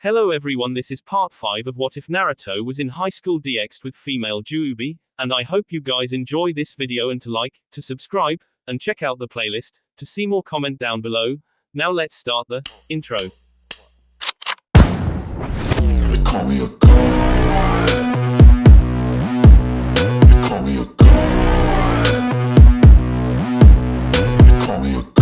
Hello everyone, this is part 5 of What If Naruto was in high school DxD with female Juubi, and I hope you guys enjoy this video and to like, to subscribe, and check out the playlist, to see more comment down below. Now let's start the intro. They call me a god. They call me a god. They call me a god.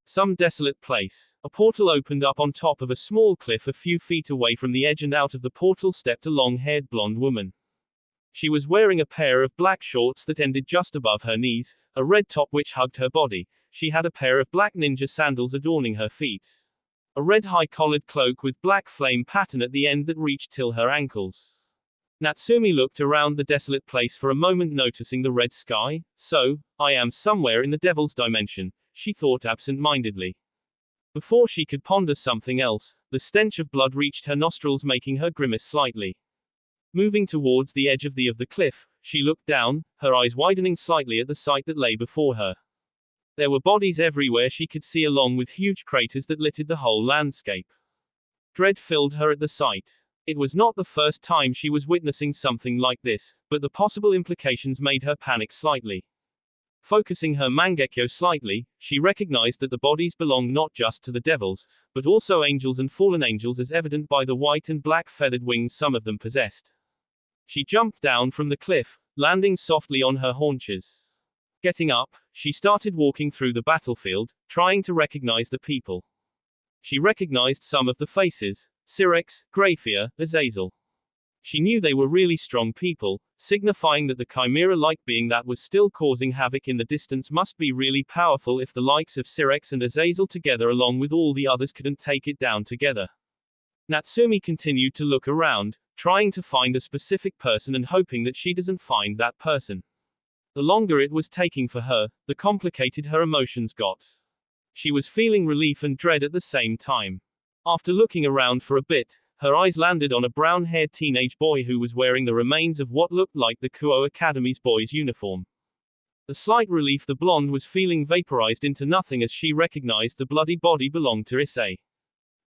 Some desolate place. A portal opened up on top of a small cliff a few feet away from the edge, and out of the portal stepped a long-haired blonde woman. She was wearing a pair of black shorts that ended just above her knees, a red top which hugged her body. She had a pair of black ninja sandals adorning her feet. A red high-collared cloak with black flame pattern at the end that reached till her ankles. Natsumi looked around the desolate place for a moment, noticing the red sky. So, I am somewhere in the devil's dimension, she thought absent-mindedly. Before she could ponder something else, the stench of blood reached her nostrils, making her grimace slightly. Moving towards the edge of the cliff, she looked down, her eyes widening slightly at the sight that lay before her. There were bodies everywhere she could see, along with huge craters that littered the whole landscape. Dread filled her at the sight. It was not the first time she was witnessing something like this, but the possible implications made her panic slightly. Focusing her mangekyo slightly, she recognized that the bodies belonged not just to the devils, but also angels and fallen angels, as evident by the white and black feathered wings some of them possessed. She jumped down from the cliff, landing softly on her haunches. Getting up, she started walking through the battlefield, trying to recognize the people. She recognized some of the faces: Syrex, Grayfear, Azazel. She knew they were really strong people, signifying that the chimera-like being that was still causing havoc in the distance must be really powerful if the likes of Syrex and Azazel together along with all the others couldn't take it down together. Natsumi continued to look around, trying to find a specific person and hoping that she doesn't find that person. The longer it was taking for her, the complicated her emotions got. She was feeling relief and dread at the same time. After looking around for a bit, her eyes landed on a brown-haired teenage boy who was wearing the remains of what looked like the Kuo Academy's boys' uniform. The slight relief the blonde was feeling vaporized into nothing as she recognized the bloody body belonged to Issei.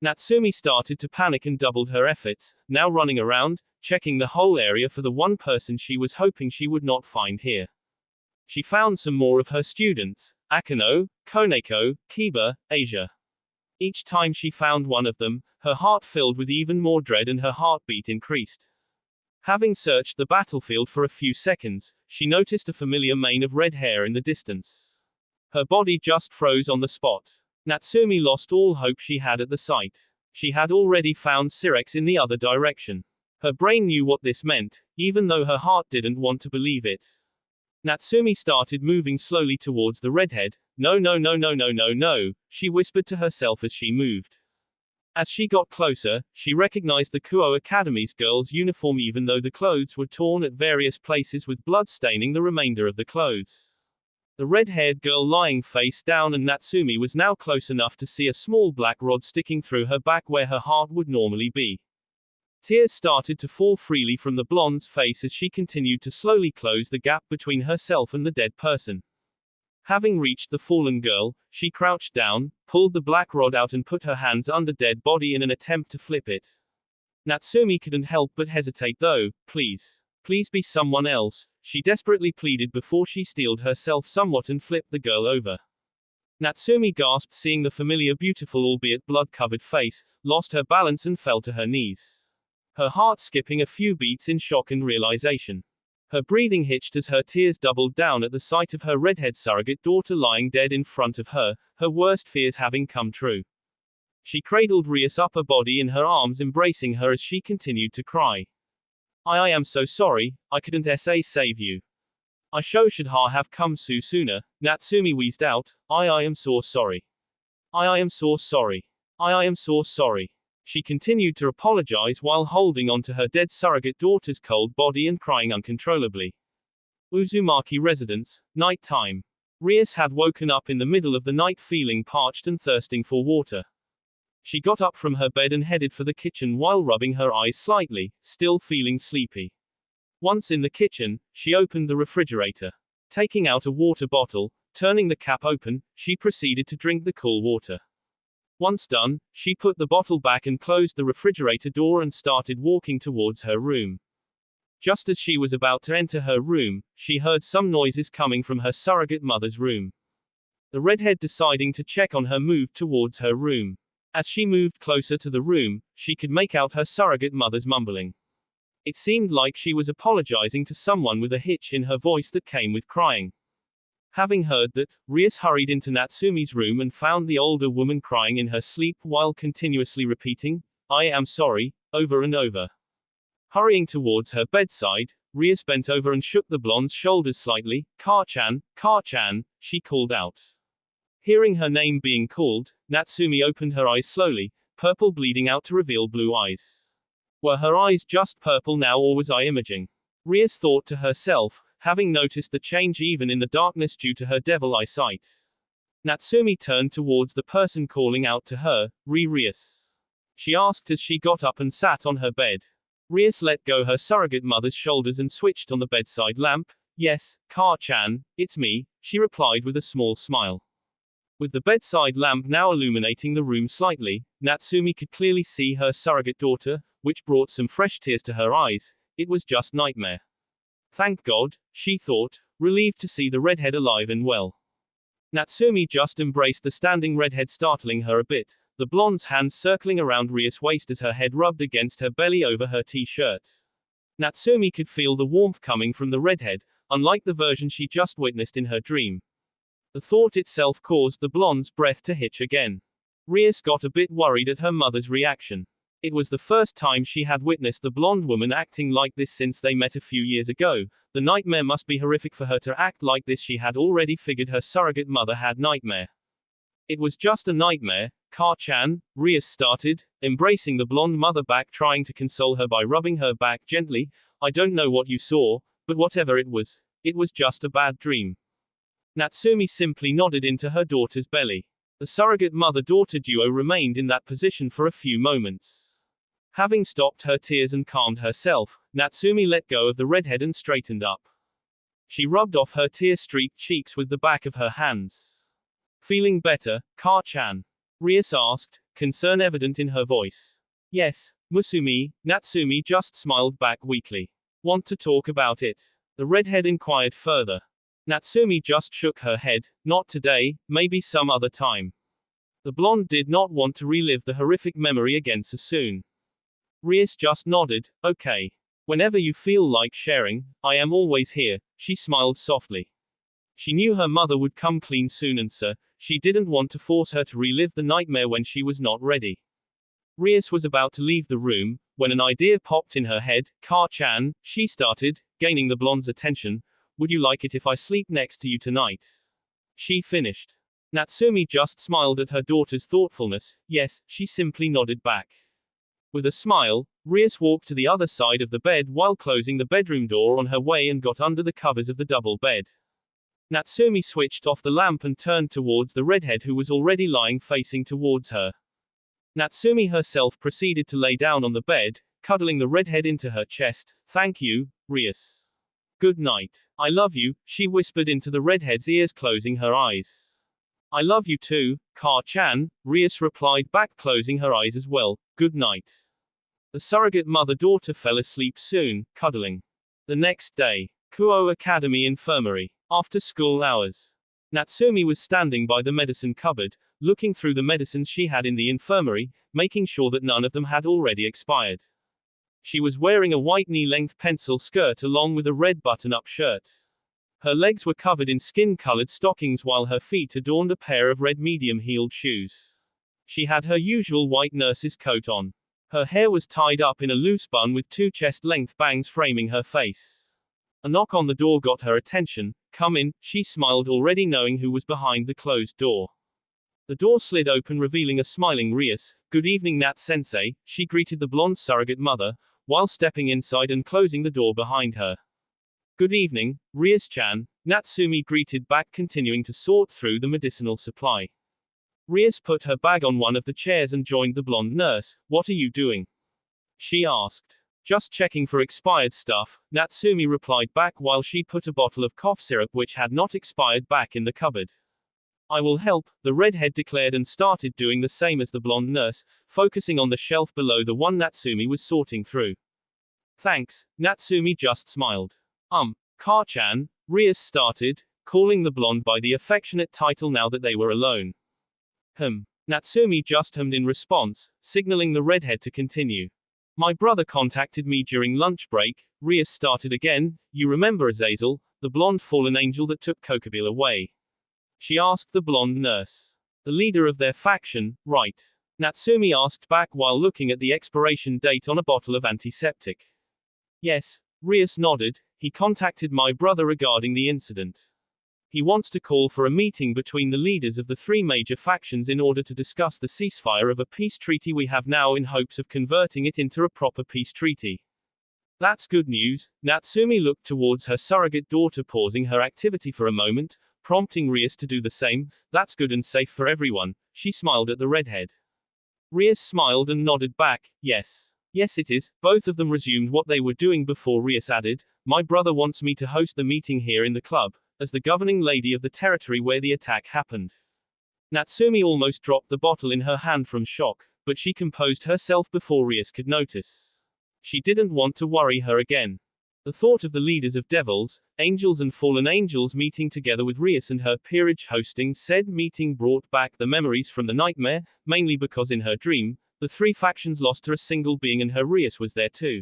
Natsumi started to panic and doubled her efforts, now running around, checking the whole area for the one person she was hoping she would not find here. She found some more of her students: Akano, Koneko, Kiba, Asia. Each time she found one of them, her heart filled with even more dread and her heartbeat increased. Having searched the battlefield for a few seconds, she noticed a familiar mane of red hair in the distance. Her body just froze on the spot. Natsumi lost all hope she had at the sight. She had already found Syrex in the other direction. Her brain knew what this meant, even though her heart didn't want to believe it. Natsumi started moving slowly towards the redhead. No, no, no, no, no, no, no, she whispered to herself as she moved. As she got closer, she recognized the Kuo Academy's girl's uniform, even though the clothes were torn at various places with blood staining the remainder of the clothes. The red-haired girl lying face down, and Natsumi was now close enough to see a small black rod sticking through her back where her heart would normally be. Tears started to fall freely from the blonde's face as she continued to slowly close the gap between herself and the dead person. Having reached the fallen girl, she crouched down, pulled the black rod out and put her hands under dead body in an attempt to flip it. Natsumi couldn't help but hesitate though. Please. Please be someone else, she desperately pleaded before she steeled herself somewhat and flipped the girl over. Natsumi gasped, seeing the familiar beautiful albeit blood-covered face, lost her balance and fell to her knees. Her heart skipping a few beats in shock and realization. Her breathing hitched as her tears doubled down at the sight of her redhead surrogate daughter lying dead in front of her, her worst fears having come true. She cradled Rias' upper body in her arms, embracing her as she continued to cry. I am so sorry, I couldn't save you. I should have come sooner, Natsumi wheezed out. I am so sorry. I am so sorry. I am so sorry. She continued to apologize while holding onto her dead surrogate daughter's cold body and crying uncontrollably. Uzumaki residence, night time. Rias had woken up in the middle of the night feeling parched and thirsting for water. She got up from her bed and headed for the kitchen while rubbing her eyes slightly, still feeling sleepy. Once in the kitchen, she opened the refrigerator. Taking out a water bottle, turning the cap open, she proceeded to drink the cool water. Once done, she put the bottle back and closed the refrigerator door and started walking towards her room. Just as she was about to enter her room, she heard some noises coming from her surrogate mother's room. The redhead, deciding to check on her, moved towards her room. As she moved closer to the room, she could make out her surrogate mother's mumbling. It seemed like she was apologizing to someone with a hitch in her voice that came with crying. Having heard that, Rias hurried into Natsumi's room and found the older woman crying in her sleep while continuously repeating, "I am sorry," over and over. Hurrying towards her bedside, Rias bent over and shook the blonde's shoulders slightly. "Car-chan, Car-chan," she called out. Hearing her name being called, Natsumi opened her eyes slowly, purple bleeding out to reveal blue eyes. Were her eyes just purple now, or was I imaging? Rias thought to herself, having noticed the change even in the darkness due to her devil eyesight. Natsumi turned towards the person calling out to her, Rias. She asked as she got up and sat on her bed. Rias let go her surrogate mother's shoulders and switched on the bedside lamp. "Yes, Car-chan, it's me," she replied with a small smile. With the bedside lamp now illuminating the room slightly, Natsumi could clearly see her surrogate daughter, which brought some fresh tears to her eyes. It was just Nightmare. Thank God, she thought, relieved to see the redhead alive and well. Natsumi just embraced the standing redhead, startling her a bit, the blonde's hands circling around Rias' waist as her head rubbed against her belly over her t-shirt. Natsumi could feel the warmth coming from the redhead, unlike the version she just witnessed in her dream. The thought itself caused the blonde's breath to hitch again. Rias got a bit worried at her mother's reaction. It was the first time she had witnessed the blonde woman acting like this since they met a few years ago. The nightmare must be horrific for her to act like this. She had already figured her surrogate mother had nightmare. It was just a nightmare, Car-chan, Rias started, embracing the blonde mother back, trying to console her by rubbing her back gently. "I don't know what you saw, but whatever it was just a bad dream." Natsumi simply nodded into her daughter's belly. The surrogate mother-daughter duo remained in that position for a few moments. Having stopped her tears and calmed herself, Natsumi let go of the redhead and straightened up. She rubbed off her tear-streaked cheeks with the back of her hands. "Feeling better, Car-chan?" Rias asked, concern evident in her voice. "Yes, Musumi," Natsumi just smiled back weakly. "Want to talk about it?" the redhead inquired further. Natsumi just shook her head. "Not today, maybe some other time." The blonde did not want to relive the horrific memory again so soon. Rias just nodded. "Okay. Whenever you feel like sharing, I am always here," she smiled softly. She knew her mother would come clean soon, and so, she didn't want to force her to relive the nightmare when she was not ready. Rias was about to leave the room, when an idea popped in her head. "Car-chan," she started, gaining the blonde's attention, "would you like it if I sleep next to you tonight?" she finished. Natsumi just smiled at her daughter's thoughtfulness. "Yes," she simply nodded back. With a smile, Rias walked to the other side of the bed while closing the bedroom door on her way and got under the covers of the double bed. Natsumi switched off the lamp and turned towards the redhead, who was already lying facing towards her. Natsumi herself proceeded to lay down on the bed, cuddling the redhead into her chest. "Thank you, Rias. Good night. I love you," she whispered into the redhead's ears, closing her eyes. "I love you too, Car-chan," Rias replied back, closing her eyes as well. "Good night." The surrogate mother-daughter fell asleep soon, cuddling. The next day, Kuo Academy Infirmary. After school hours. Natsumi was standing by the medicine cupboard, looking through the medicines she had in the infirmary, making sure that none of them had already expired. She was wearing a white knee-length pencil skirt along with a red button-up shirt. Her legs were covered in skin-colored stockings while her feet adorned a pair of red medium-heeled shoes. She had her usual white nurse's coat on. Her hair was tied up in a loose bun with two chest-length bangs framing her face. A knock on the door got her attention. "Come in," she smiled, already knowing who was behind the closed door. The door slid open, revealing a smiling Rias. "Good evening, Nat-sensei," she greeted the blonde surrogate mother, while stepping inside and closing the door behind her. "Good evening, Rias-chan," Natsumi greeted back, continuing to sort through the medicinal supply. Rias put her bag on one of the chairs and joined the blonde nurse. "What are you doing?" she asked. "Just checking for expired stuff," Natsumi replied back while she put a bottle of cough syrup which had not expired back in the cupboard. I will help, the redhead declared and started doing the same as the blonde nurse, focusing on the shelf below the one Natsumi was sorting through. Thanks, Natsumi just smiled. Car-chan, Rias started, calling the blonde by the affectionate title now that they were alone. Natsumi just hummed in response, signaling the redhead to continue. My brother contacted me during lunch break, Rias started again, you remember Azazel, the blonde fallen angel that took Kokobile away? She asked the blonde nurse. The leader of their faction, right? Natsumi asked back while looking at the expiration date on a bottle of antiseptic. Yes, Rias nodded, he contacted my brother regarding the incident. He wants to call for a meeting between the leaders of the three major factions in order to discuss the ceasefire of a peace treaty we have now in hopes of converting it into a proper peace treaty. That's good news. Natsumi looked towards her surrogate daughter, pausing her activity for a moment, prompting Rias to do the same. That's good and safe for everyone. She smiled at the redhead. Rias smiled and nodded back, yes. Yes it is. Both of them resumed what they were doing before Rias added, my brother wants me to host the meeting here in the club, as the governing lady of the territory where the attack happened. Natsumi almost dropped the bottle in her hand from shock, but she composed herself before Rias could notice. She didn't want to worry her again. The thought of the leaders of devils, angels and fallen angels meeting together with Rias and her peerage hosting said meeting brought back the memories from the nightmare, mainly because in her dream, the three factions lost her a single being and her Rias was there too.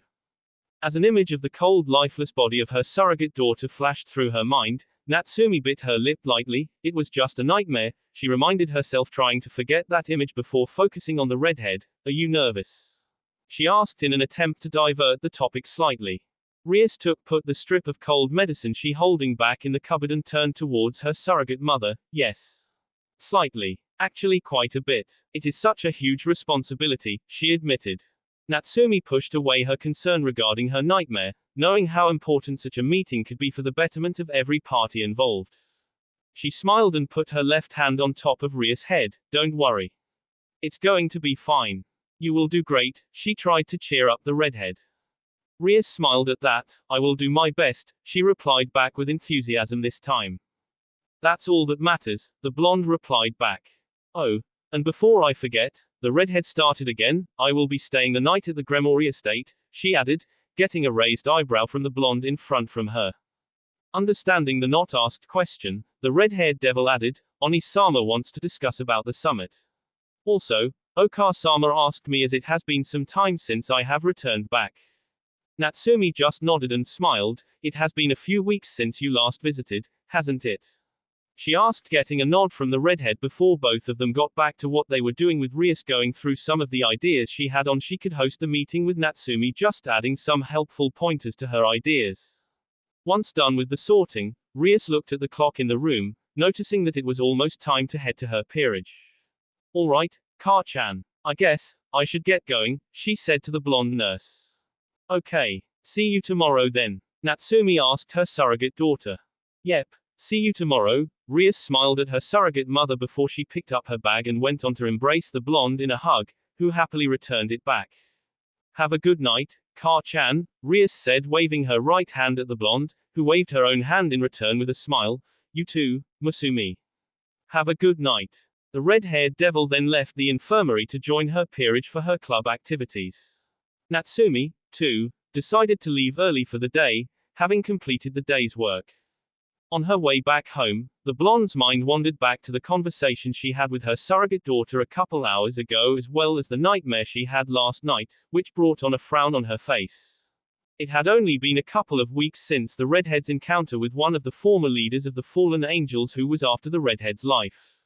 As an image of the cold lifeless body of her surrogate daughter flashed through her mind, Natsumi bit her lip lightly, it was just a nightmare, she reminded herself trying to forget that image before focusing on the redhead. Are you nervous? She asked in an attempt to divert the topic slightly. Rias put the strip of cold medicine she holding back in the cupboard and turned towards her surrogate mother, yes. Slightly. Actually quite a bit. It is such a huge responsibility, she admitted. Natsumi pushed away her concern regarding her nightmare, knowing how important such a meeting could be for the betterment of every party involved. She smiled and put her left hand on top of Rias' head, don't worry. It's going to be fine. You will do great, she tried to cheer up the redhead. Rias smiled at that, I will do my best, she replied back with enthusiasm this time. That's all that matters, the blonde replied back. Oh, and before I forget, the redhead started again, I will be staying the night at the Gremory estate, she added, getting a raised eyebrow from the blonde in front from her. Understanding the not asked question, the red-haired devil added, Oni-sama wants to discuss about the summit. Also, Okar-sama asked me as it has been some time since I have returned back. Natsumi just nodded and smiled, it has been a few weeks since you last visited, hasn't it? She asked, getting a nod from the redhead before both of them got back to what they were doing, with Rias going through some of the ideas she had on she could host the meeting with Natsumi just adding some helpful pointers to her ideas. Once done with the sorting, Rias looked at the clock in the room, noticing that it was almost time to head to her peerage. Alright, Car-chan. I guess, I should get going, she said to the blonde nurse. Okay. See you tomorrow then. Natsumi asked her surrogate daughter. Yep. See you tomorrow. Rias smiled at her surrogate mother before she picked up her bag and went on to embrace the blonde in a hug, who happily returned it back. Have a good night, Car-chan, Rias said, waving her right hand at the blonde, who waved her own hand in return with a smile. You too, Masumi. Have a good night. The red-haired devil then left the infirmary to join her peerage for her club activities. Natsumi, too, decided to leave early for the day, having completed the day's work. On her way back home, the blonde's mind wandered back to the conversation she had with her surrogate daughter a couple hours ago, as well as the nightmare she had last night, which brought on a frown on her face. It had only been a couple of weeks since the redhead's encounter with one of the former leaders of the fallen angels who was after the redhead's life.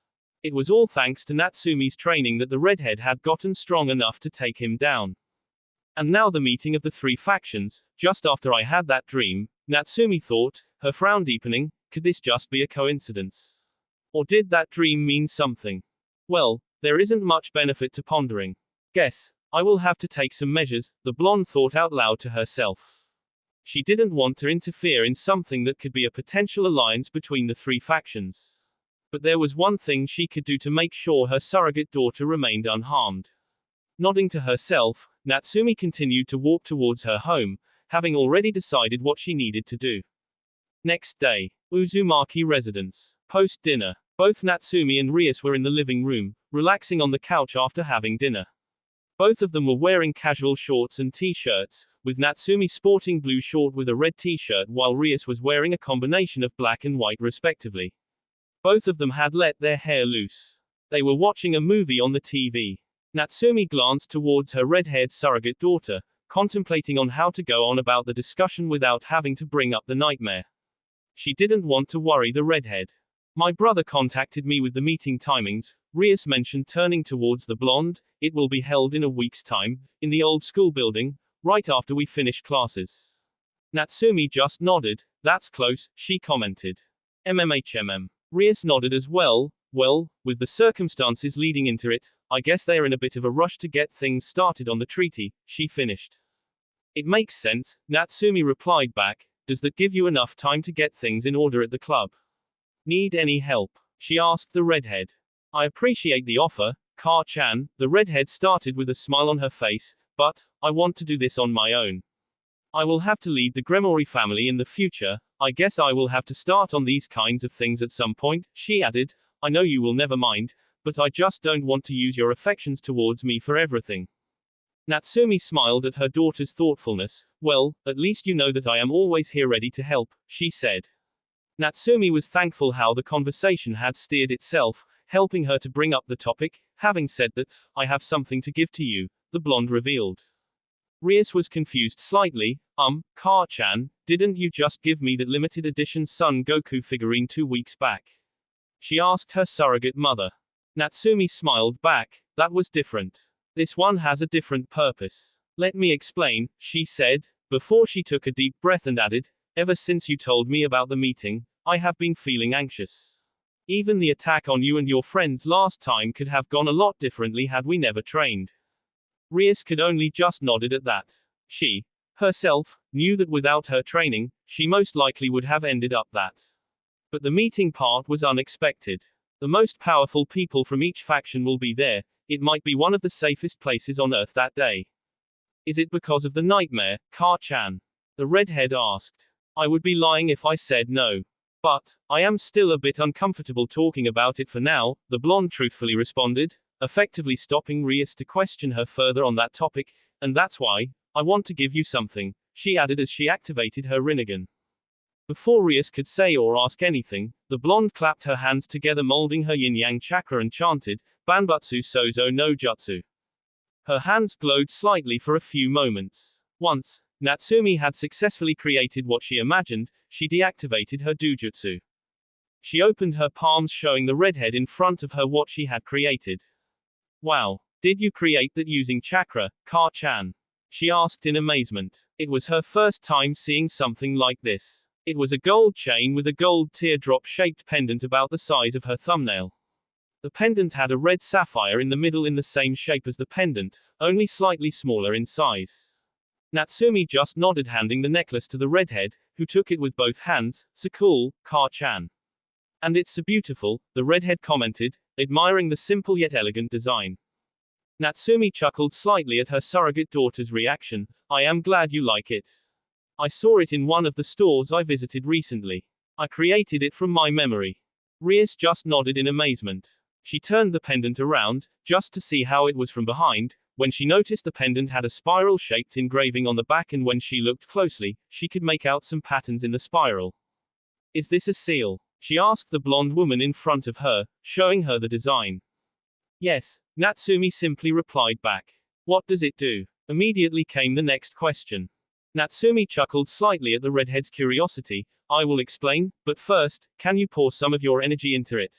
It was all thanks to Natsumi's training that the redhead had gotten strong enough to take him down. And now the meeting of the three factions, just after I had that dream, Natsumi thought, her frown deepening, could this just be a coincidence? Or did that dream mean something? Well, there isn't much benefit to pondering. Guess, I will have to take some measures, the blonde thought out loud to herself. She didn't want to interfere in something that could be a potential alliance between the three factions. But there was one thing she could do to make sure her surrogate daughter remained unharmed. Nodding to herself, Natsumi continued to walk towards her home, having already decided what she needed to do. Next day, Uzumaki residence. Post-dinner. Both Natsumi and Rias were in the living room, relaxing on the couch after having dinner. Both of them were wearing casual shorts and t-shirts, with Natsumi sporting blue short with a red t-shirt while Rias was wearing a combination of black and white respectively. Both of them had let their hair loose. They were watching a movie on the TV. Natsumi glanced towards her red-haired surrogate daughter, contemplating on how to go on about the discussion without having to bring up the nightmare. She didn't want to worry the redhead. My brother contacted me with the meeting timings, Rias mentioned turning towards the blonde. It will be held in a week's time, in the old school building, right after we finish classes. Natsumi just nodded. That's close, she commented. Rias nodded as well. Well, with the circumstances leading into it, I guess they are in a bit of a rush to get things started on the treaty, she finished. It makes sense, Natsumi replied back. Does that give you enough time to get things in order at the club? Need any help? She asked the redhead. I appreciate the offer, Ka-chan, the redhead started with a smile on her face, but I want to do this on my own. I will have to lead the Gremori family in the future. I guess I will have to start on these kinds of things at some point, she added. I know you will never mind, but I just don't want to use your affections towards me for everything. Natsumi smiled at her daughter's thoughtfulness. Well, at least you know that I am always here ready to help, she said. Natsumi was thankful how the conversation had steered itself, helping her to bring up the topic. Having said that, I have something to give to you, the blonde revealed. Rias was confused slightly. Ka-chan, didn't you just give me that limited edition Son Goku figurine 2 weeks back? She asked her surrogate mother. Natsumi smiled back. That was different. This one has a different purpose. Let me explain, she said, before she took a deep breath and added, ever since you told me about the meeting, I have been feeling anxious. Even the attack on you and your friends last time could have gone a lot differently had we never trained. Rias could only just nodded at that. She, herself, knew that without her training, she most likely would have ended up that. But the meeting part was unexpected. The most powerful people from each faction will be there. It might be one of the safest places on Earth that day. Is it because of the nightmare, Ka-chan? The redhead asked. I would be lying if I said no. But, I am still a bit uncomfortable talking about it for now, the blonde truthfully responded, effectively stopping Rias to question her further on that topic, and that's why, I want to give you something, she added as she activated her Rinnegan. Before Rias could say or ask anything, the blonde clapped her hands together molding her yin-yang chakra and chanted, Banbutsu Sozo no Jutsu. Her hands glowed slightly for a few moments. Once, Natsumi had successfully created what she imagined, she deactivated her dojutsu. She opened her palms showing the redhead in front of her what she had created. Wow. Did you create that using chakra, Ka-chan? She asked in amazement. It was her first time seeing something like this. It was a gold chain with a gold teardrop-shaped pendant about the size of her thumbnail. The pendant had a red sapphire in the middle in the same shape as the pendant, only slightly smaller in size. Natsumi just nodded handing the necklace to the redhead, who took it with both hands. So cool, Ka-chan. And it's so beautiful, the redhead commented, admiring the simple yet elegant design. Natsumi chuckled slightly at her surrogate daughter's reaction. I am glad you like it. I saw it in one of the stores I visited recently. I created it from my memory. Rias just nodded in amazement. She turned the pendant around, just to see how it was from behind. When she noticed the pendant had a spiral-shaped engraving on the back, and when she looked closely, she could make out some patterns in the spiral. Is this a seal? She asked the blonde woman in front of her, showing her the design. Yes, Natsumi simply replied back. What does it do? Immediately came the next question. Natsumi chuckled slightly at the redhead's curiosity. I will explain, but first, can you pour some of your energy into it?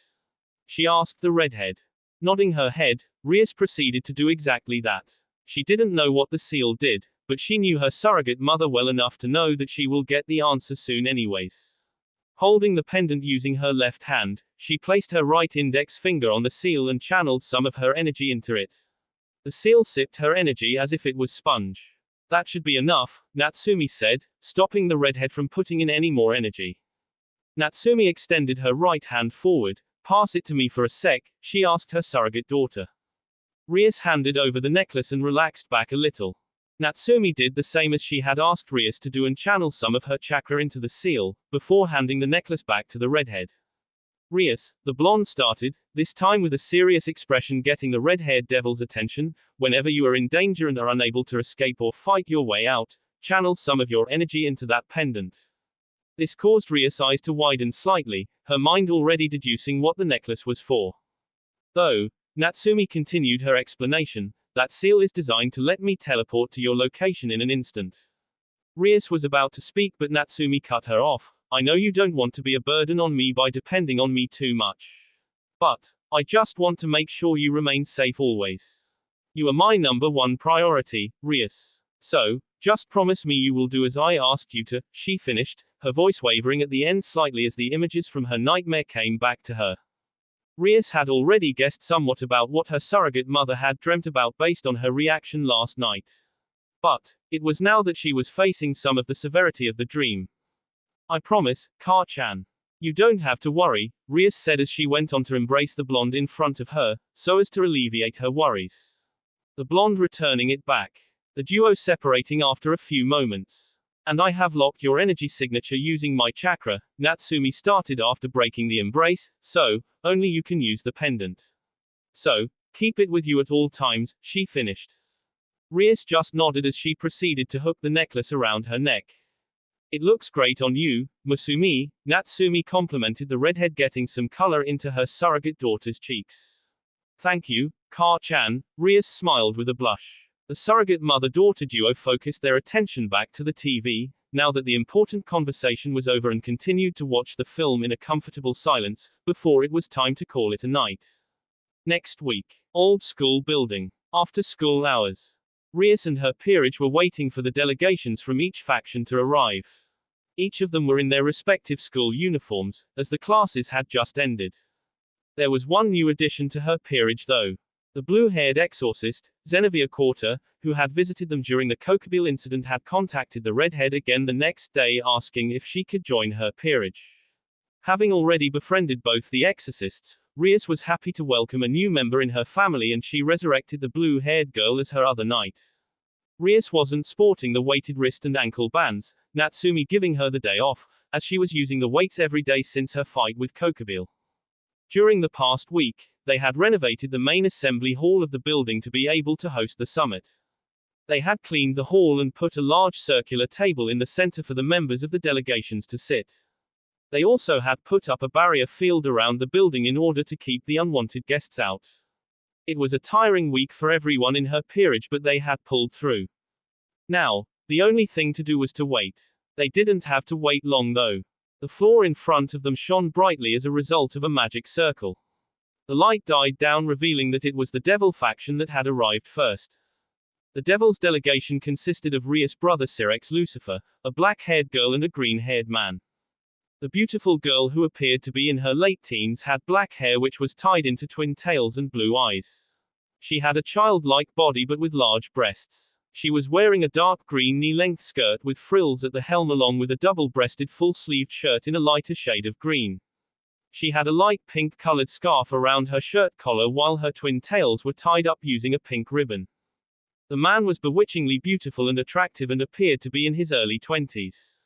She asked the redhead. Nodding her head, Rias proceeded to do exactly that. She didn't know what the seal did, but she knew her surrogate mother well enough to know that she will get the answer soon anyways. Holding the pendant using her left hand, she placed her right index finger on the seal and channeled some of her energy into it. The seal sipped her energy as if it was sponge. That should be enough, Natsumi said, stopping the redhead from putting in any more energy. Natsumi extended her right hand forward. Pass it to me for a sec, she asked her surrogate daughter. Rias handed over the necklace and relaxed back a little. Natsumi did the same as she had asked Rias to do and channel some of her chakra into the seal, before handing the necklace back to the redhead. Rias, the blonde started, this time with a serious expression, getting the red-haired devil's attention. Whenever you are in danger and are unable to escape or fight your way out, channel some of your energy into that pendant. This caused Rias' eyes to widen slightly, her mind already deducing what the necklace was for. Though, Natsumi continued her explanation, that seal is designed to let me teleport to your location in an instant. Rias was about to speak, but Natsumi cut her off. I know you don't want to be a burden on me by depending on me too much. But, I just want to make sure you remain safe always. You are my number one priority, Rias. So, just promise me you will do as I asked you to, she finished, her voice wavering at the end slightly as the images from her nightmare came back to her. Rias had already guessed somewhat about what her surrogate mother had dreamt about based on her reaction last night. But, it was now that she was facing some of the severity of the dream. I promise, Ka-chan. You don't have to worry, Rias said as she went on to embrace the blonde in front of her, so as to alleviate her worries. The blonde returning it back. The duo separating after a few moments. And I have locked your energy signature using my chakra, Natsumi started after breaking the embrace, so, only you can use the pendant. So, keep it with you at all times, she finished. Rias just nodded as she proceeded to hook the necklace around her neck. It looks great on you, Musumi, Natsumi complimented the redhead, getting some color into her surrogate daughter's cheeks. Thank you, Ka-chan, Rias smiled with a blush. The surrogate mother-daughter duo focused their attention back to the TV, now that the important conversation was over, and continued to watch the film in a comfortable silence, before it was time to call it a night. Next week. Old school building. After school hours. Rias and her peerage were waiting for the delegations from each faction to arrive. Each of them were in their respective school uniforms, as the classes had just ended. There was one new addition to her peerage though. The blue-haired exorcist, Zenevia Quarter, who had visited them during the Kokobile incident, had contacted the redhead again the next day asking if she could join her peerage. Having already befriended both the exorcists, Rias was happy to welcome a new member in her family, and she resurrected the blue-haired girl as her other knight. Rias wasn't sporting the weighted wrist and ankle bands, Natsumi giving her the day off, as she was using the weights every day since her fight with Kokobile. During the past week, they had renovated the main assembly hall of the building to be able to host the summit. They had cleaned the hall and put a large circular table in the center for the members of the delegations to sit. They also had put up a barrier field around the building in order to keep the unwanted guests out. It was a tiring week for everyone in her peerage, but they had pulled through. Now, the only thing to do was to wait. They didn't have to wait long though. The floor in front of them shone brightly as a result of a magic circle. The light died down, revealing that it was the Devil faction that had arrived first. The Devil's delegation consisted of Rias' brother Sirex Lucifer, a black-haired girl and a green-haired man. The beautiful girl, who appeared to be in her late teens, had black hair which was tied into twin tails and blue eyes. She had a childlike body but with large breasts. She was wearing a dark green knee-length skirt with frills at the hem, along with a double-breasted full-sleeved shirt in a lighter shade of green. She had a light pink-colored scarf around her shirt collar, while her twin tails were tied up using a pink ribbon. The man was bewitchingly beautiful and attractive and appeared to be in his early 20s.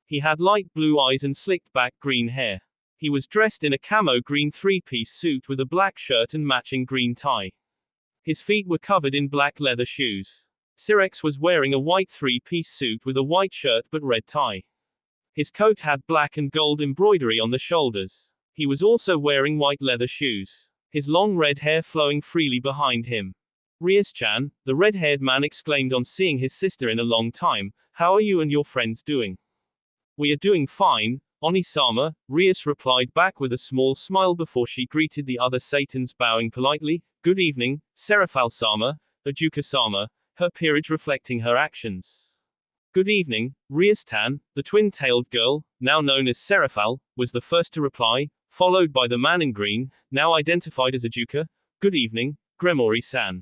He had light blue eyes and slicked back green hair. He was dressed in a camo green three-piece suit with a black shirt and matching green tie. His feet were covered in black leather shoes. Sirex was wearing a white three-piece suit with a white shirt but red tie. His coat had black and gold embroidery on the shoulders. He was also wearing white leather shoes. His long red hair flowing freely behind him. Rias-chan, the red-haired man exclaimed on seeing his sister in a long time, how are you and your friends doing? We are doing fine, Oni-sama, Rias replied back with a small smile before she greeted the other Satans, bowing politely. Good evening, Seraphal-sama, Ajuka-sama, her peerage reflecting her actions. Good evening, Rias-tan, the twin-tailed girl, now known as Seraphal, was the first to reply, followed by the man in green, now identified as Ajuka. Good evening, Gremori-san.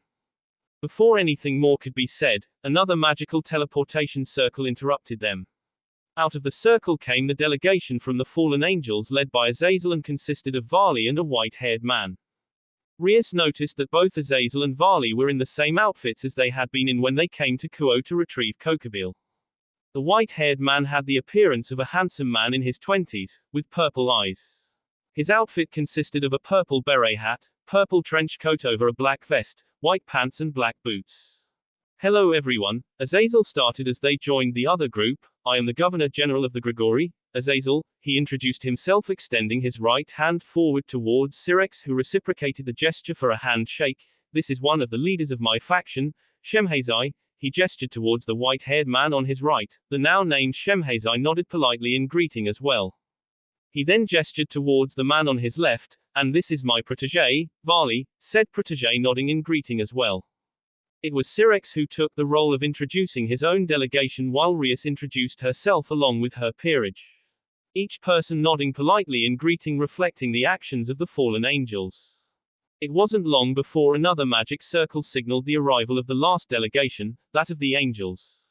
Before anything more could be said, another magical teleportation circle interrupted them. Out of the circle came the delegation from the fallen angels led by Azazel and consisted of Vali and a white-haired man. Rias noticed that both Azazel and Vali were in the same outfits as they had been in when they came to Kuo to retrieve Kokobile. The white-haired man had the appearance of a handsome man in his 20s, with purple eyes. His outfit consisted of a purple beret hat, purple trench coat over a black vest, white pants and black boots. Hello everyone, Azazel started as they joined the other group. I am the Governor General of the Grigori, Azazel. He introduced himself, extending his right hand forward towards Syrex, who reciprocated the gesture for a handshake. This is one of the leaders of my faction, Shemhazai. He gestured towards the white-haired man on his right. The now named Shemhazai nodded politely in greeting as well. He then gestured towards the man on his left, and this is my protege, Vali, said protege, nodding in greeting as well. It was Syrex who took the role of introducing his own delegation while Rias introduced herself along with her peerage. Each person nodding politely in greeting, reflecting the actions of the fallen angels. It wasn't long before another magic circle signaled the arrival of the last delegation, that of the angels.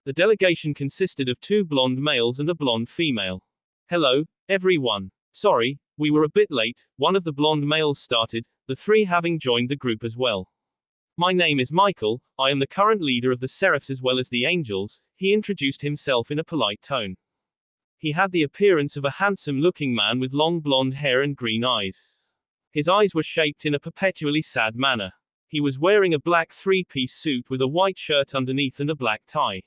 The delegation consisted of 2 blonde males and a blonde female. Hello, everyone. Sorry, we were a bit late, one of the blonde males started, the 3 having joined the group as well. My name is Michael, I am the current leader of the Seraphs as well as the angels. He introduced himself in a polite tone. He had the appearance of a handsome-looking man with long blonde hair and green eyes. His eyes were shaped in a perpetually sad manner. He was wearing a black 3-piece suit with a white shirt underneath and a black tie.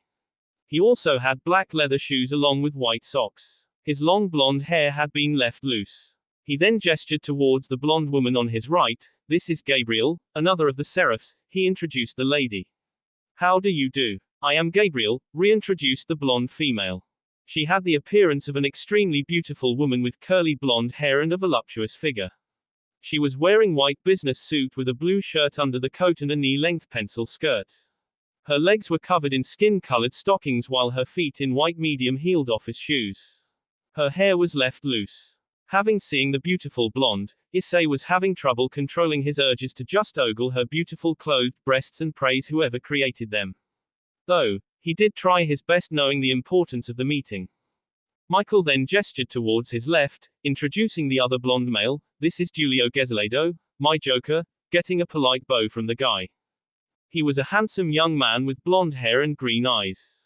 He also had black leather shoes along with white socks. His long blonde hair had been left loose. He then gestured towards the blonde woman on his right. This is Gabriel, another of the Seraphs. He introduced the lady. How do you do? I am Gabriel, reintroduced the blonde female. She had the appearance of an extremely beautiful woman with curly blonde hair and a voluptuous figure. She was wearing white business suit with a blue shirt under the coat and a knee-length pencil skirt. Her legs were covered in skin-colored stockings while her feet in white medium-heeled office shoes. Her hair was left loose. Having seen the beautiful blonde, Issei was having trouble controlling his urges to just ogle her beautiful clothed breasts and praise whoever created them. Though, he did try his best knowing the importance of the meeting. Michael then gestured towards his left, introducing the other blonde male. This is Giulio Gezelado, my joker, getting a polite bow from the guy. He was a handsome young man with blonde hair and green eyes.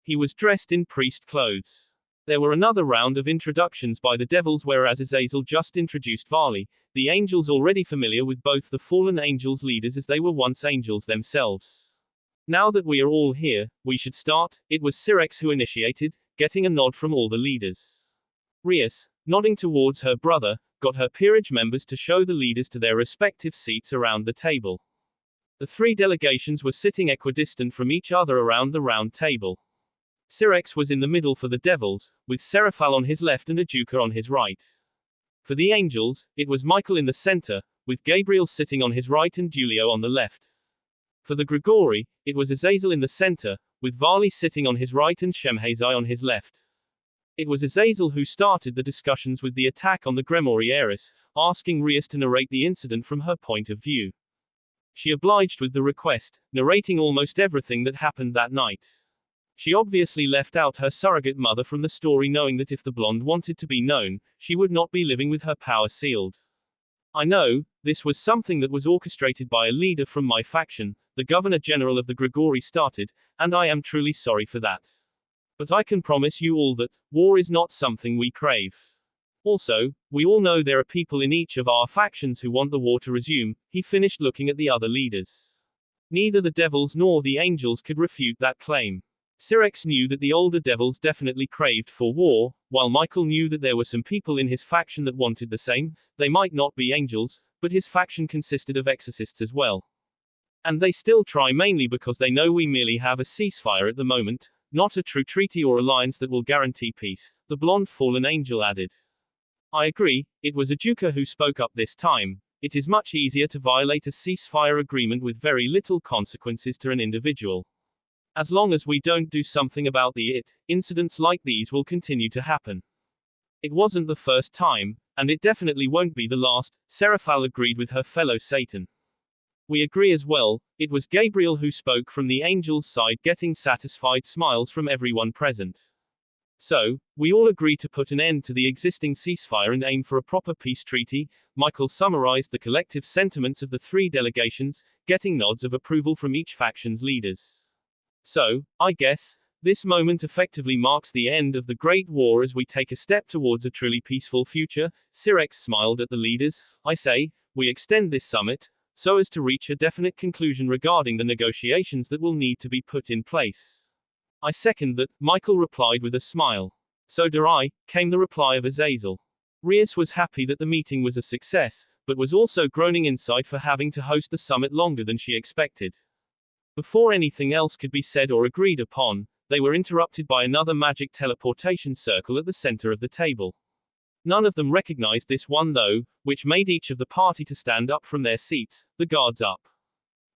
He was dressed in priest clothes. There were another round of introductions by the devils, whereas Azazel just introduced Vali, the angels already familiar with both the fallen angels' leaders as they were once angels themselves. Now that we are all here, we should start. It was Syrex who initiated, getting a nod from all the leaders. Rias, nodding towards her brother, got her peerage members to show the leaders to their respective seats around the table. The 3 delegations were sitting equidistant from each other around the round table. Syrex was in the middle for the devils, with Seraphal on his left and Ajuka on his right. For the angels, it was Michael in the center, with Gabriel sitting on his right and Giulio on the left. For the Grigori, it was Azazel in the center, with Vali sitting on his right and Shemhazai on his left. It was Azazel who started the discussions with the attack on the Gremori heiress, asking Rias to narrate the incident from her point of view. She obliged with the request, narrating almost everything that happened that night. She obviously left out her surrogate mother from the story, knowing that if the blonde wanted to be known, she would not be living with her power sealed. I know, this was something that was orchestrated by a leader from my faction, the Governor General of the Grigori started, and I am truly sorry for that. But I can promise you all that, war is not something we crave. Also, we all know there are people in each of our factions who want the war to resume. He finished looking at the other leaders. Neither the devils nor the angels could refute that claim. Syrex knew that the older devils definitely craved for war, while Michael knew that there were some people in his faction that wanted the same. They might not be angels, but his faction consisted of exorcists as well. And they still try, mainly because they know we merely have a ceasefire at the moment, not a true treaty or alliance that will guarantee peace, the blonde fallen angel added. I agree, it was Ajuka who spoke up this time. It is much easier to violate a ceasefire agreement with very little consequences to an individual. As long as we don't do something about incidents like these will continue to happen. It wasn't the first time, and it definitely won't be the last, Seraphal agreed with her fellow Satan. We agree as well. It was Gabriel who spoke from the angels' side, getting satisfied smiles from everyone present. So, we all agree to put an end to the existing ceasefire and aim for a proper peace treaty. Michael summarized the collective sentiments of the 3 delegations, getting nods of approval from each faction's leaders. So, I guess, This moment effectively marks the end of the Great War as we take a step towards a truly peaceful future. Sirex smiled at the leaders. I say, we extend this summit, so as to reach a definite conclusion regarding the negotiations that will need to be put in place. I second that, Michael replied with a smile. So do I, came the reply of Azazel. Rias was happy that the meeting was a success, but was also groaning inside for having to host the summit longer than she expected. Before anything else could be said or agreed upon, they were interrupted by another magic teleportation circle at the center of the table. None of them recognized this one though, which made each of the party to stand up from their seats, the guards up.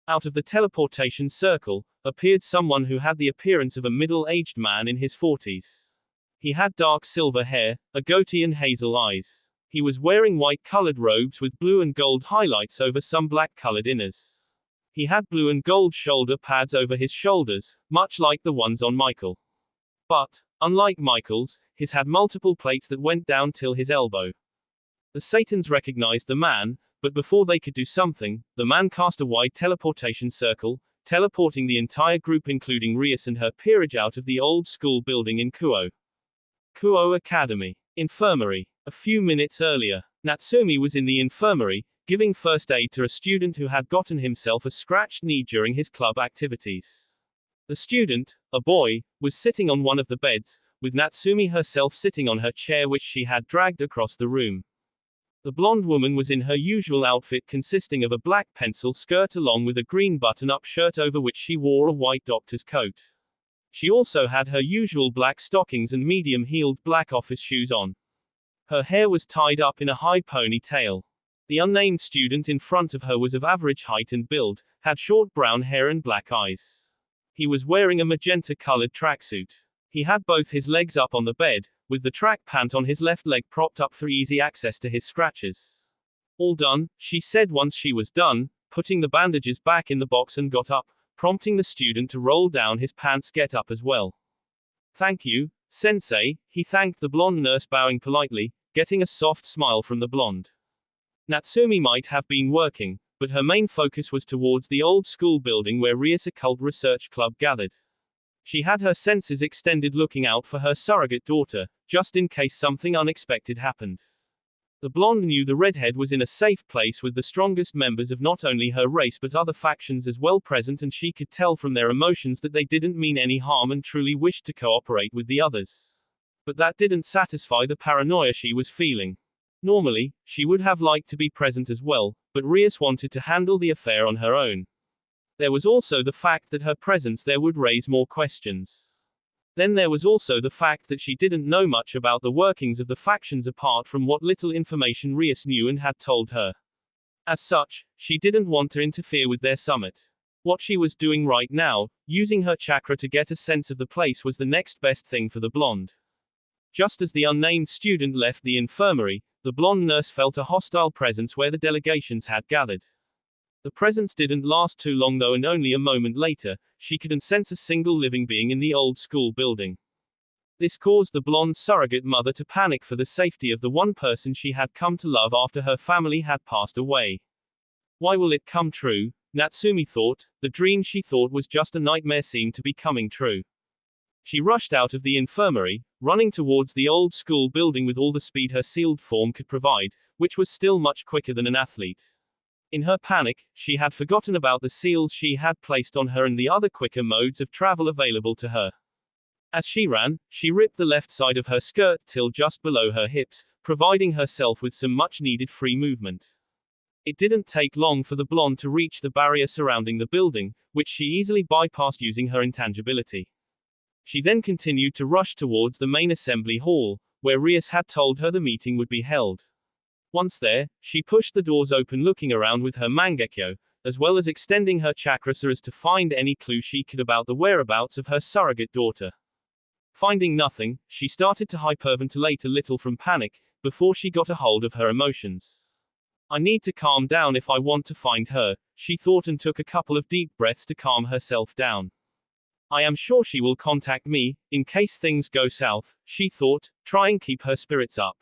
Out of the teleportation circle, appeared someone who had the appearance of a middle-aged man in his 40s. He had dark silver hair, a goatee and hazel eyes. He was wearing white-colored robes with blue and gold highlights over some black-colored inners. He had blue and gold shoulder pads over his shoulders, much like the ones on Michael. But, unlike Michael's, his had multiple plates that went down till his elbow. The Satans recognized the man, but before they could do something, the man cast a wide teleportation circle, teleporting the entire group including Rias and her peerage out of the old school building in Kuo. Kuo Academy. Infirmary. A few minutes earlier, Natsumi was in the infirmary, giving first aid to a student who had gotten himself a scratched knee during his club activities. The student, a boy, was sitting on one of the beds, with Natsumi herself sitting on her chair which she had dragged across the room. The blonde woman was in her usual outfit consisting of a black pencil skirt along with a green button-up shirt over which she wore a white doctor's coat. She also had her usual black stockings and medium-heeled black office shoes on. Her hair was tied up in a high ponytail. The unnamed student in front of her was of average height and build, had short brown hair and black eyes. He was wearing a magenta-colored tracksuit. He had both his legs up on the bed, with the track pant on his left leg propped up for easy access to his scratches. All done, she said once she was done, putting the bandages back in the box and got up, prompting the student to roll down his pants get up as well. Thank you, sensei, he thanked the blonde nurse bowing politely, getting a soft smile from the blonde. Natsumi might have been working, but her main focus was towards the old school building where Rias Occult Research Club gathered. She had her senses extended looking out for her surrogate daughter, just in case something unexpected happened. The blonde knew the redhead was in a safe place with the strongest members of not only her race but other factions as well present, and she could tell from their emotions that they didn't mean any harm and truly wished to cooperate with the others. But that didn't satisfy the paranoia she was feeling. Normally, she would have liked to be present as well, but Rias wanted to handle the affair on her own. There was also the fact that her presence there would raise more questions. Then there was also the fact that she didn't know much about the workings of the factions apart from what little information Rias knew and had told her. As such, she didn't want to interfere with their summit. What she was doing right now, using her chakra to get a sense of the place, was the next best thing for the blonde. Just as the unnamed student left the infirmary, the blonde nurse felt a hostile presence where the delegations had gathered. The presence didn't last too long though, and only a moment later, she couldn't sense a single living being in the old school building. This caused the blonde surrogate mother to panic for the safety of the one person she had come to love after her family had passed away. Why will it come true? Natsumi thought. The dream she thought was just a nightmare seemed to be coming true. She rushed out of the infirmary, running towards the old school building with all the speed her sealed form could provide, which was still much quicker than an athlete. In her panic, she had forgotten about the seals she had placed on her and the other quicker modes of travel available to her. As she ran, she ripped the left side of her skirt till just below her hips, providing herself with some much-needed free movement. It didn't take long for the blonde to reach the barrier surrounding the building, which she easily bypassed using her intangibility. She then continued to rush towards the main assembly hall, where Rias had told her the meeting would be held. Once there, she pushed the doors open looking around with her mangekyo, as well as extending her chakra so as to find any clue she could about the whereabouts of her surrogate daughter. Finding nothing, she started to hyperventilate a little from panic, before she got a hold of her emotions. I need to calm down if I want to find her, she thought, and took a couple of deep breaths to calm herself down. I am sure she will contact me, in case things go south, she thought, trying to keep her spirits up.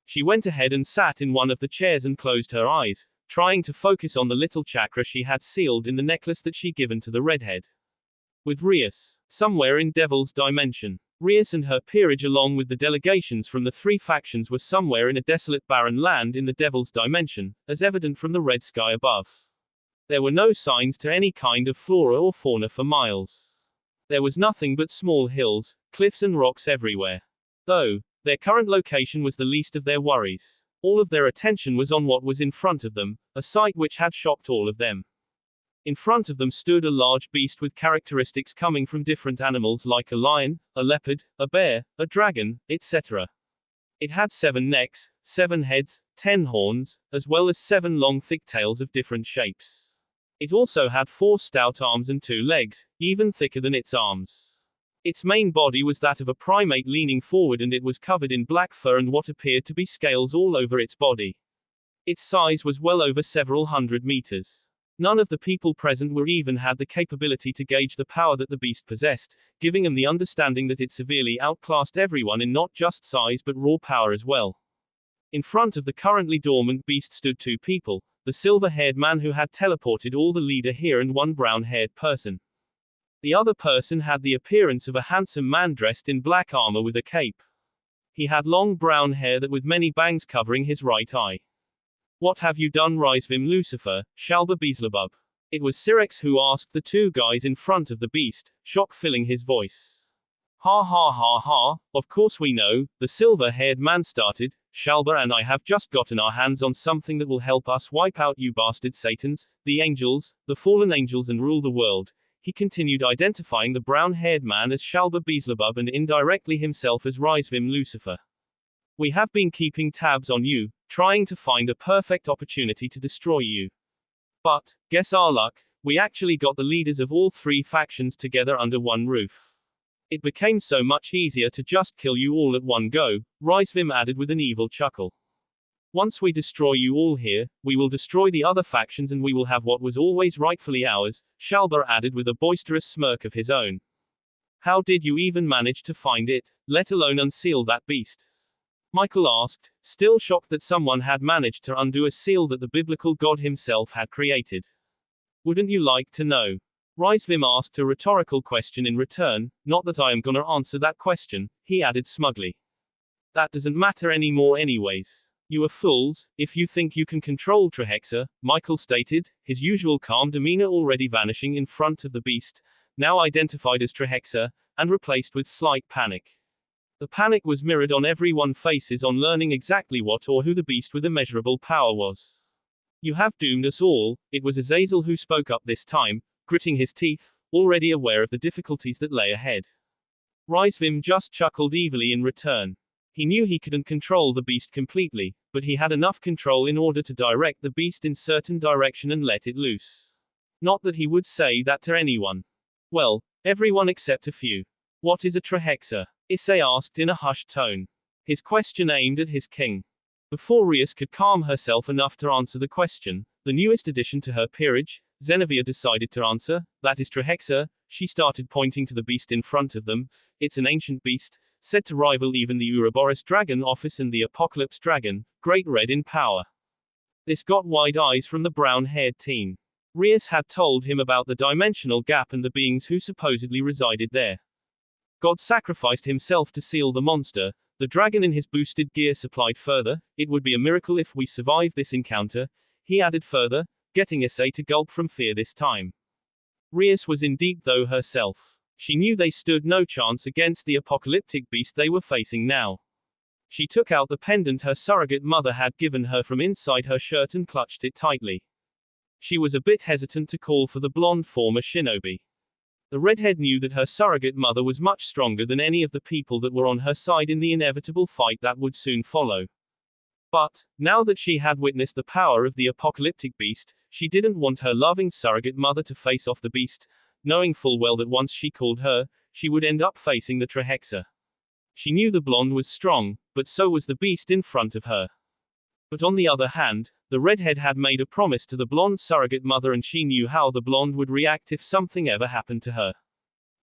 She went ahead and sat in one of the chairs and closed her eyes, trying to focus on the little chakra she had sealed in the necklace that she given to the redhead. With Rias, somewhere in Devil's Dimension. Rias and her peerage along with the delegations from the three factions were somewhere in a desolate barren land in the Devil's Dimension, as evident from the red sky above. There were no signs to any kind of flora or fauna for miles. There was nothing but small hills, cliffs and rocks everywhere. Though, their current location was the least of their worries. All of their attention was on what was in front of them, a sight which had shocked all of them. In front of them stood a large beast with characteristics coming from different animals like a lion, a leopard, a bear, a dragon, etc. It had 7 necks, 7 heads, 10 horns, as well as 7 long thick tails of different shapes. It also had 4 stout arms and 2 legs, even thicker than its arms. Its main body was that of a primate leaning forward and it was covered in black fur and what appeared to be scales all over its body. Its size was well over several hundred meters. None of the people present were even had the capability to gauge the power that the beast possessed, giving them the understanding that it severely outclassed everyone in not just size but raw power as well. In front of the currently dormant beast stood 2 people, the silver-haired man who had teleported all the leader here and one brown-haired person. The other person had the appearance of a handsome man dressed in black armor with a cape. He had long brown hair that with many bangs covering his right eye. What have you done, Risvim Lucifer, Shalba Beelzebub? It was Syrex who asked the 2 guys in front of the beast, shock filling his voice. Ha ha ha ha, of course we know, the silver-haired man started, Shalba and I have just gotten our hands on something that will help us wipe out you bastard Satans, the angels, the fallen angels and rule the world. He continued identifying the brown-haired man as Shalba Beelzebub and indirectly himself as Risvim Lucifer. We have been keeping tabs on you, trying to find a perfect opportunity to destroy you. But, guess our luck, we actually got the leaders of all 3 factions together under one roof. It became so much easier to just kill you all at one go, Risvim added with an evil chuckle. Once we destroy you all here, we will destroy the other factions and we will have what was always rightfully ours, Shalba added with a boisterous smirk of his own. How did you even manage to find it, let alone unseal that beast? Michael asked, still shocked that someone had managed to undo a seal that the biblical God himself had created. Wouldn't you like to know? Risvim asked a rhetorical question in return, not that I am gonna answer that question, he added smugly. That doesn't matter anymore anyways. You are fools, if you think you can control Trehexa, Michael stated, his usual calm demeanor already vanishing in front of the beast, now identified as Trehexa, and replaced with slight panic. The panic was mirrored on everyone's faces on learning exactly what or who the beast with immeasurable power was. You have doomed us all, it was Azazel who spoke up this time, gritting his teeth, already aware of the difficulties that lay ahead. Risvim just chuckled evilly in return. He knew he couldn't control the beast completely, but he had enough control in order to direct the beast in certain direction and let it loose. Not that he would say that to anyone. Well, everyone except a few. What is a Trehexa? Issei asked in a hushed tone. His question aimed at his king. Before Rias could calm herself enough to answer the question, the newest addition to her peerage, Zenevia decided to answer, that is Trehexa, she started pointing to the beast in front of them. It's an ancient beast, said to rival even the Ouroboros dragon office and the Apocalypse dragon, great red in power. This got wide eyes from the brown-haired teen. Rias had told him about the dimensional gap and the beings who supposedly resided there. God sacrificed himself to seal the monster, the dragon in his boosted gear supplied further, it would be a miracle if we survived this encounter, he added further, getting Issei to gulp from fear this time. Rias was in deep though herself. She knew they stood no chance against the apocalyptic beast they were facing now. She took out the pendant her surrogate mother had given her from inside her shirt and clutched it tightly. She was a bit hesitant to call for the blonde former shinobi. The redhead knew that her surrogate mother was much stronger than any of the people that were on her side in the inevitable fight that would soon follow. But, now that she had witnessed the power of the apocalyptic beast, she didn't want her loving surrogate mother to face off the beast, knowing full well that once she called her, she would end up facing the Trehexa. She knew the blonde was strong, but so was the beast in front of her. But on the other hand, the redhead had made a promise to the blonde surrogate mother and she knew how the blonde would react if something ever happened to her.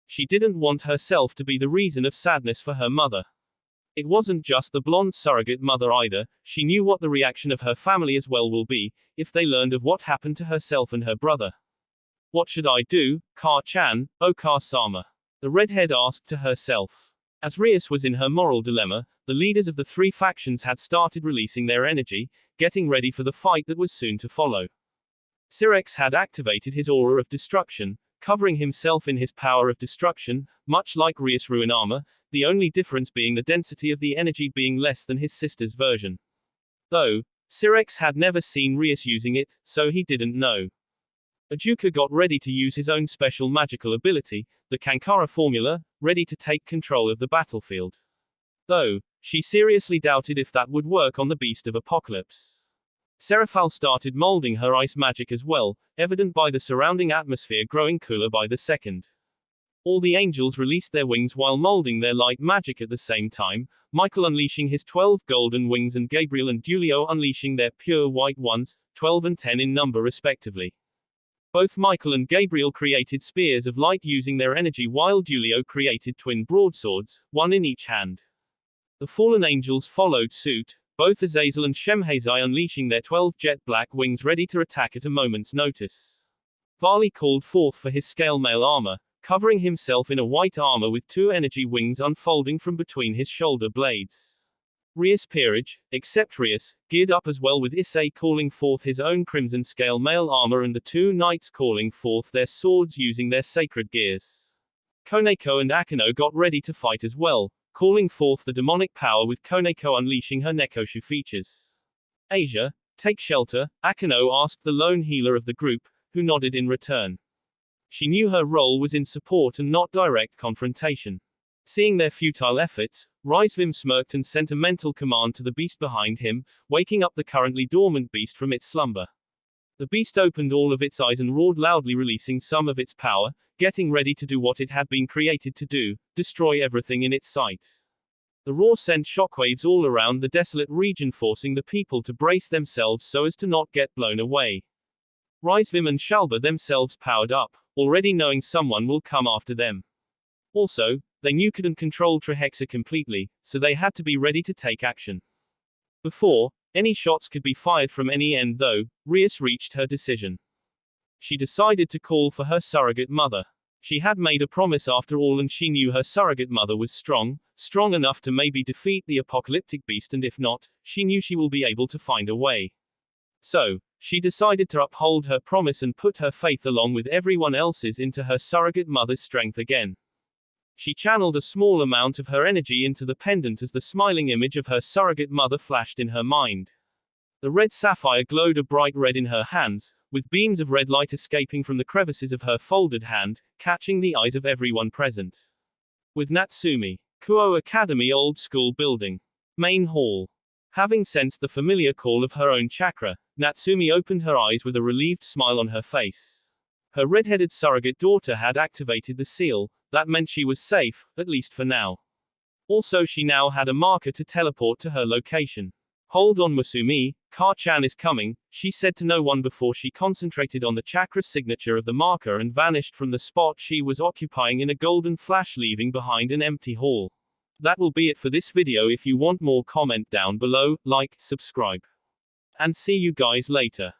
She didn't want herself to be the reason of sadness for her mother. It wasn't just the blonde surrogate mother either, she knew what the reaction of her family as well will be, if they learned of what happened to herself and her brother. What should I do, Ka-chan, oh Ka-sama? The redhead asked to herself. As Rias was in her moral dilemma, the leaders of the three factions had started releasing their energy, getting ready for the fight that was soon to follow. Sirex had activated his aura of destruction, covering himself in his power of destruction, much like Rias' ruin armor, the only difference being the density of the energy being less than his sister's version. Though, Sirex had never seen Rias using it, so he didn't know. Ajuka got ready to use his own special magical ability, the Kankara formula, ready to take control of the battlefield. Though, she seriously doubted if that would work on the Beast of Apocalypse. Seraphal started molding her ice magic as well, evident by the surrounding atmosphere growing cooler by the second. All the angels released their wings while molding their light magic at the same time, Michael unleashing his 12 golden wings and Gabriel and Dulio unleashing their pure white ones, 12 and 10 in number respectively. Both Michael and Gabriel created spears of light using their energy while Dulio created twin broadswords, one in each hand. The fallen angels followed suit, both Azazel and Shemhazai unleashing their 12 jet black wings ready to attack at a moment's notice. Varley called forth for his scale mail armor, covering himself in a white armor with 2 energy wings unfolding from between his shoulder blades. Rias Peerage, except Rias, geared up as well with Issei calling forth his own crimson scale mail armor and the 2 knights calling forth their swords using their sacred gears. Koneko and Akino got ready to fight as well, calling forth the demonic power with Koneko unleashing her Nekoshu features. Asia, take shelter, Akino asked the lone healer of the group, who nodded in return. She knew her role was in support and not direct confrontation. Seeing their futile efforts, Rizvim smirked and sent a mental command to the beast behind him, waking up the currently dormant beast from its slumber. The beast opened all of its eyes and roared loudly, releasing some of its power, getting ready to do what it had been created to do, destroy everything in its sight. The roar sent shockwaves all around the desolate region, forcing the people to brace themselves so as to not get blown away. Rizvim and Shalba themselves powered up, already knowing someone will come after them. Also, they knew couldn't control Trehexa completely, so they had to be ready to take action. Before any shots could be fired from any end though, Rias reached her decision. She decided to call for her surrogate mother. She had made a promise after all, and she knew her surrogate mother was strong enough to maybe defeat the apocalyptic beast, and if not, she knew she will be able to find a way. So, she decided to uphold her promise and put her faith along with everyone else's into her surrogate mother's strength again. She channeled a small amount of her energy into the pendant as the smiling image of her surrogate mother flashed in her mind. The red sapphire glowed a bright red in her hands, with beams of red light escaping from the crevices of her folded hand, catching the eyes of everyone present. With Natsumi. Kuo Academy Old School Building. Main Hall. Having sensed the familiar call of her own chakra, Natsumi opened her eyes with a relieved smile on her face. Her red-headed surrogate daughter had activated the seal. That meant she was safe, at least for now. Also, she now had a marker to teleport to her location. Hold on Masumi, Ka-chan is coming, she said to no one before she concentrated on the chakra signature of the marker and vanished from the spot she was occupying in a golden flash, leaving behind an empty hall. That will be it for this video. If you want more, comment down below, like, subscribe. And see you guys later.